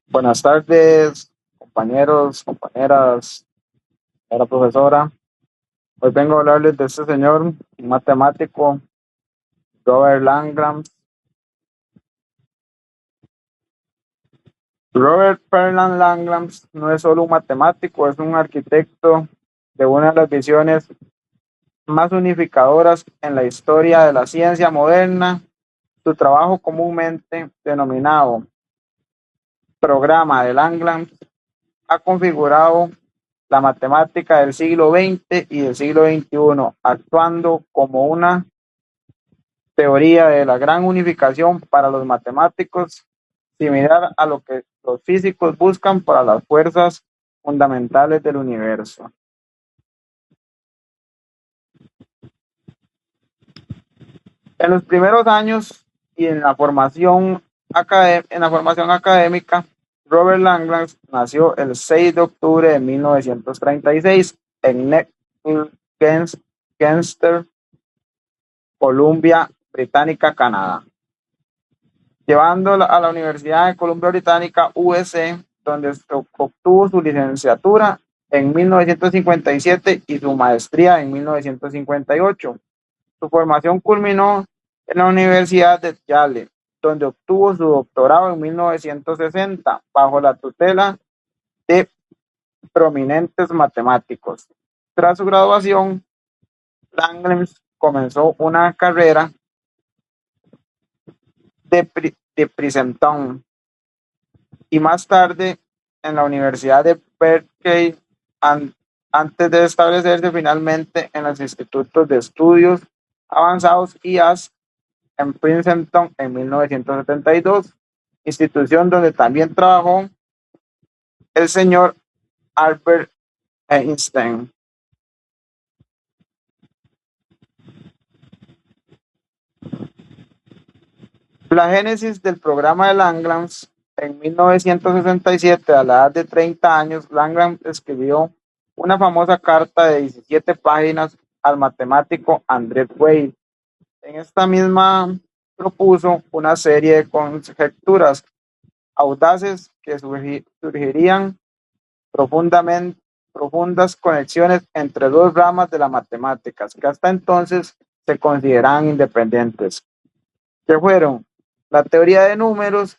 Buenas tardes, compañeros, compañeras, señora profesora. Hoy vengo a hablarles de este señor, un matemático, Robert Lagrange. Robert Ferdinand Lagrange no es solo un matemático, es un arquitecto de una de las visiones más unificadoras en la historia de la ciencia moderna. Su trabajo, comúnmente denominado programa de Lagrange, ha configurado la matemática del siglo XX y del siglo XXI, actuando como una teoría de la gran unificación para los matemáticos, similar a lo que los físicos buscan para las fuerzas fundamentales del universo. En los primeros años y en la formación académica, Robert Lagrange nació el 6 de octubre de 1936 en Newcastle, Columbia Británica, Canadá, llevándola a la Universidad de Columbia Británica, UC, donde obtuvo su licenciatura en 1957 y su maestría en 1958. Su formación culminó en la Universidad de Yale, donde obtuvo su doctorado en 1960 bajo la tutela de prominentes matemáticos. Tras su graduación, Lagrange comenzó una carrera de Princeton y más tarde en la Universidad de Berkeley, antes de establecerse finalmente en los institutos de estudios avanzados IAS en Princeton en 1972, institución donde también trabajó el señor Albert Einstein. La génesis del programa de Lagrange: en 1967, a la edad de 30 años, Lagrange escribió una famosa carta de 17 páginas al matemático Andrew Weil. En esta misma propuso una serie de conjeturas audaces que surgirían profundas conexiones entre dos ramas de las matemáticas que hasta entonces se consideraban independientes, que fueron la teoría de números,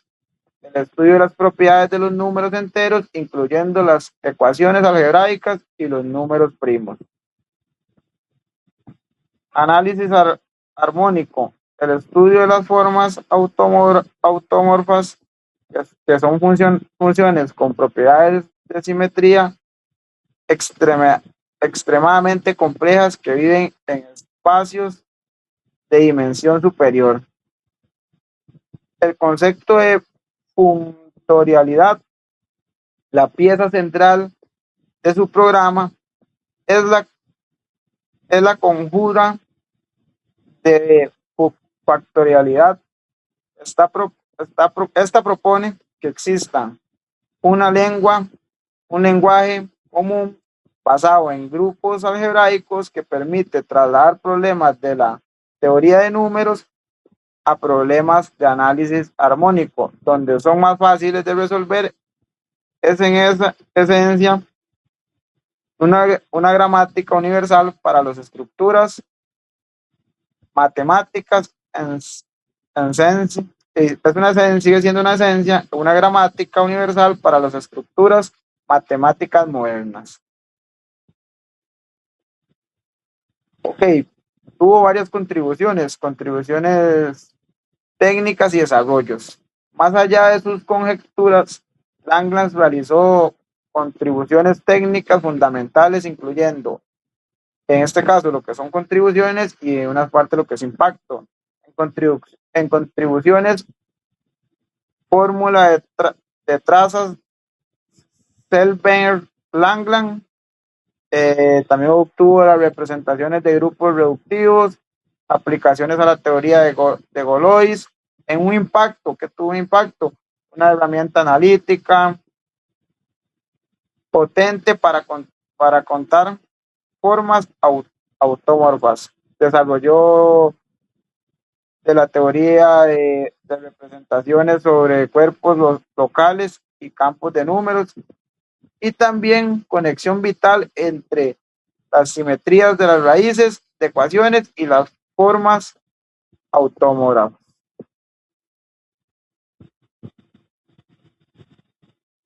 el estudio de las propiedades de los números enteros, incluyendo las ecuaciones algebraicas y los números primos. Análisis armónico, el estudio de las formas automorfas, que son funciones con propiedades de simetría extremadamente complejas que viven en espacios de dimensión superior. El concepto de puntorialidad, la pieza central de su programa, es la conjura de factorialidad. Esta propone que exista una lengua, un lenguaje común basado en grupos algebraicos que permite trasladar problemas de la teoría de números a problemas de análisis armónico, donde son más fáciles de resolver. Es en esa esencia una gramática universal para las estructuras matemáticas sigue siendo una esencia, una gramática universal para las estructuras matemáticas modernas. Ok, tuvo varias contribuciones técnicas y desarrollos. Más allá de sus conjeturas, Lagrange realizó contribuciones técnicas fundamentales, incluyendo, en este caso, lo que son contribuciones y en una parte lo que es impacto. En contribuciones, fórmula de trazas Selberg-Lagrange. También obtuvo las representaciones de grupos reductivos, aplicaciones a la teoría de Galois, en un impacto, que tuvo un impacto, una herramienta analítica potente para contar formas automorfas. Desarrolló de la teoría de representaciones sobre cuerpos locales y campos de números, y también conexión vital entre las simetrías de las raíces de ecuaciones y las formas autómoras.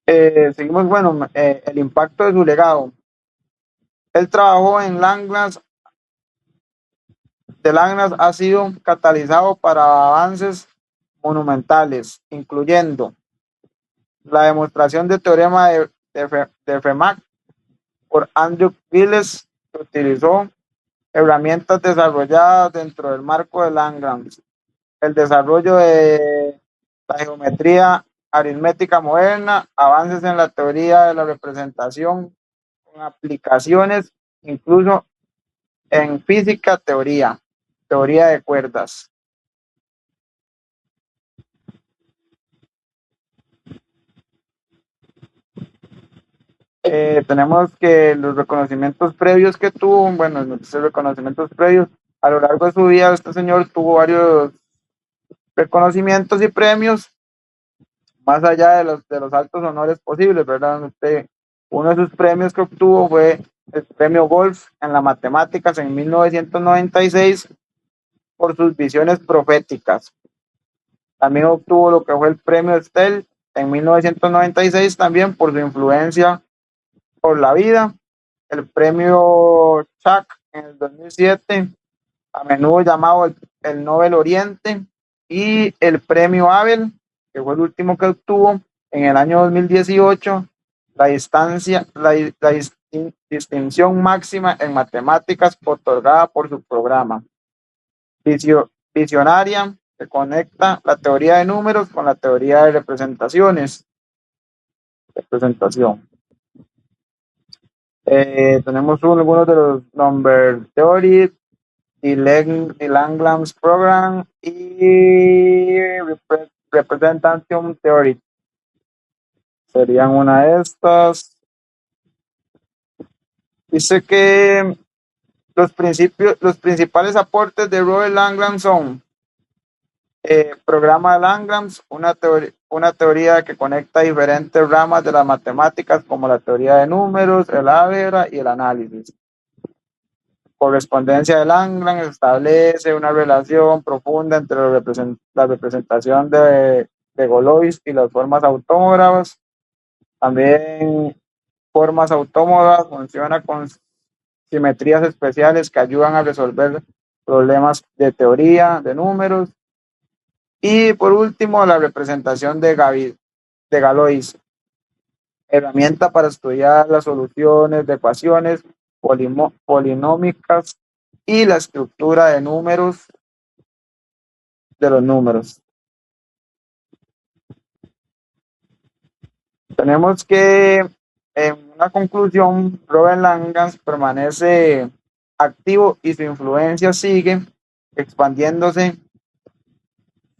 Seguimos, bueno, el impacto de su legado. El trabajo en Langlands ha sido catalizado para avances monumentales, incluyendo la demostración del teorema de Fermat por Andrew Giles, que utilizó herramientas desarrolladas dentro del marco de Lagrange, el desarrollo de la geometría aritmética moderna, avances en la teoría de la representación con aplicaciones incluso en física, teoría de cuerdas. Tenemos que los reconocimientos previos que tuvo, bueno, los reconocimientos previos, a lo largo de su vida, este señor tuvo varios reconocimientos y premios, más allá de los altos honores posibles, ¿verdad? Uno de sus premios que obtuvo fue el premio Golf en las matemáticas en 1996 por sus visiones proféticas. También obtuvo lo que fue el premio Stell en 1996 también por su influencia por la vida, el premio Chuck en el 2007, a menudo llamado el Nobel Oriente, y el premio Abel, que fue el último que obtuvo en el año 2018, la distinción máxima en matemáticas otorgada por su programa. Visionaria, que conecta la teoría de números con la teoría de representación. Tenemos algunos de los number theory, y Langlands program y representation theory. Serían una de estas. Dice que los principales aportes de Robert Langlands son programa de Langlands, una teoría que conecta diferentes ramas de las matemáticas como la teoría de números, el álgebra y el análisis. Correspondencia de Langlands establece una relación profunda entre la representación de Galois y las formas autómoras. También formas autómodas funciona con simetrías especiales que ayudan a resolver problemas de teoría de números. Y por último, la representación de Galois, herramienta para estudiar las soluciones de ecuaciones polinómicas y la estructura de números de los números. Tenemos que, en una conclusión, Robert Langlands permanece activo y su influencia sigue expandiéndose.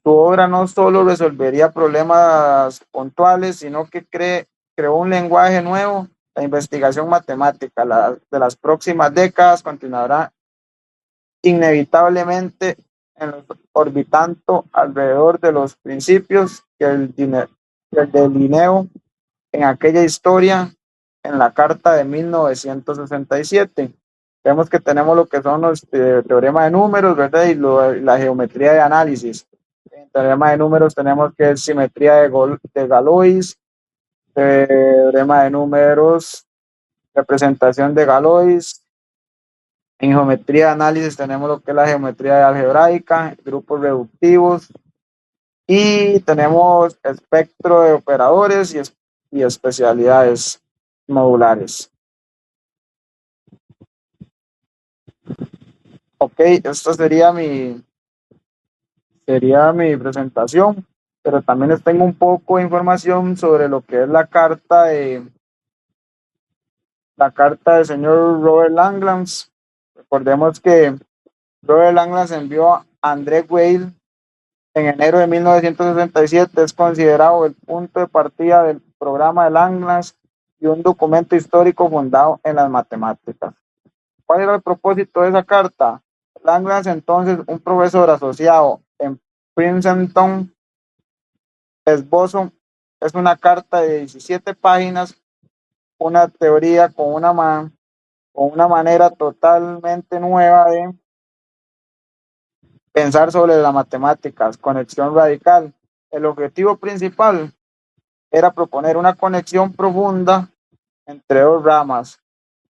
Su obra no solo resolvería problemas puntuales, sino que creó un lenguaje nuevo. La investigación matemática de las próximas décadas continuará inevitablemente orbitando alrededor de los principios que el delineó en aquella historia en la Carta de 1967. Vemos que tenemos lo que son los teoremas de números, ¿verdad? Y la geometría de análisis. En teorema de números tenemos que es simetría de Galois, teorema de números, representación de Galois. En geometría de análisis tenemos lo que es la geometría algebraica, grupos reductivos, y tenemos espectro de operadores y especialidades modulares. Ok, esta sería mi presentación, pero también les tengo un poco de información sobre lo que es la carta del señor Robert Langlands. Recordemos que Robert Langlands envió a André Weil en enero de 1967. Es considerado el punto de partida del programa de Langlands y un documento histórico fundado en las matemáticas. ¿Cuál era el propósito de esa carta? Langlands, entonces un profesor asociado en Princeton, esbozó Es una carta de 17 páginas, una teoría con una manera totalmente nueva de pensar sobre las matemáticas, conexión radical. El objetivo principal era proponer una conexión profunda entre dos ramas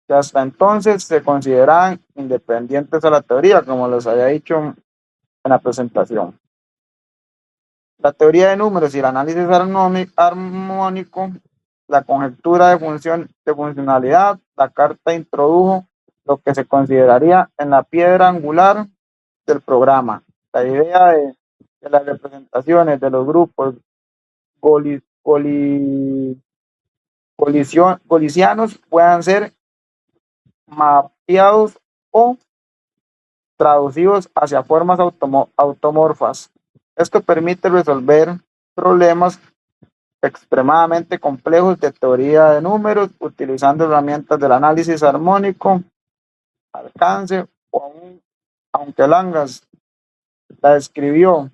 que hasta entonces se consideraban independientes a la teoría, como les había dicho en la presentación. La teoría de números y el análisis armónico, la conjetura de funcionalidad, la carta introdujo lo que se consideraría en la piedra angular del programa. La idea de las representaciones de los grupos golisianos puedan ser mapeados o traducidos hacia formas automorfas. Esto permite resolver problemas extremadamente complejos de teoría de números utilizando herramientas del análisis armónico, alcance, aunque Langas la escribió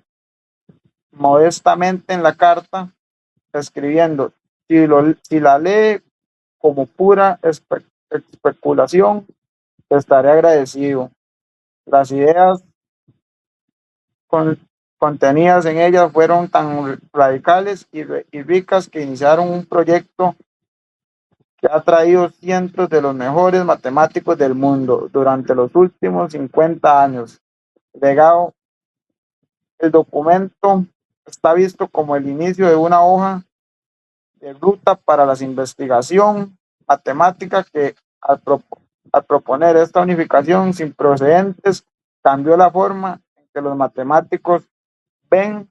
modestamente en la carta, escribiendo, si la lee como pura especulación, estaré agradecido. Las ideas con, contenidas en ellas fueron tan radicales y ricas que iniciaron un proyecto que ha traído cientos de los mejores matemáticos del mundo durante los últimos 50 años. Legado, el documento está visto como el inicio de una hoja de ruta para la investigación matemática que al proponer esta unificación sin precedentes cambió la forma en que los matemáticos ven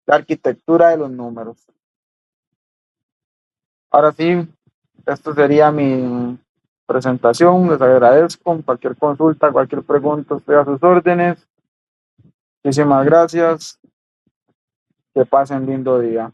la arquitectura de los números. Ahora sí, esto sería mi presentación. Les agradezco. Cualquier consulta, cualquier pregunta, estoy a sus órdenes. Muchísimas gracias. Que pasen lindo día.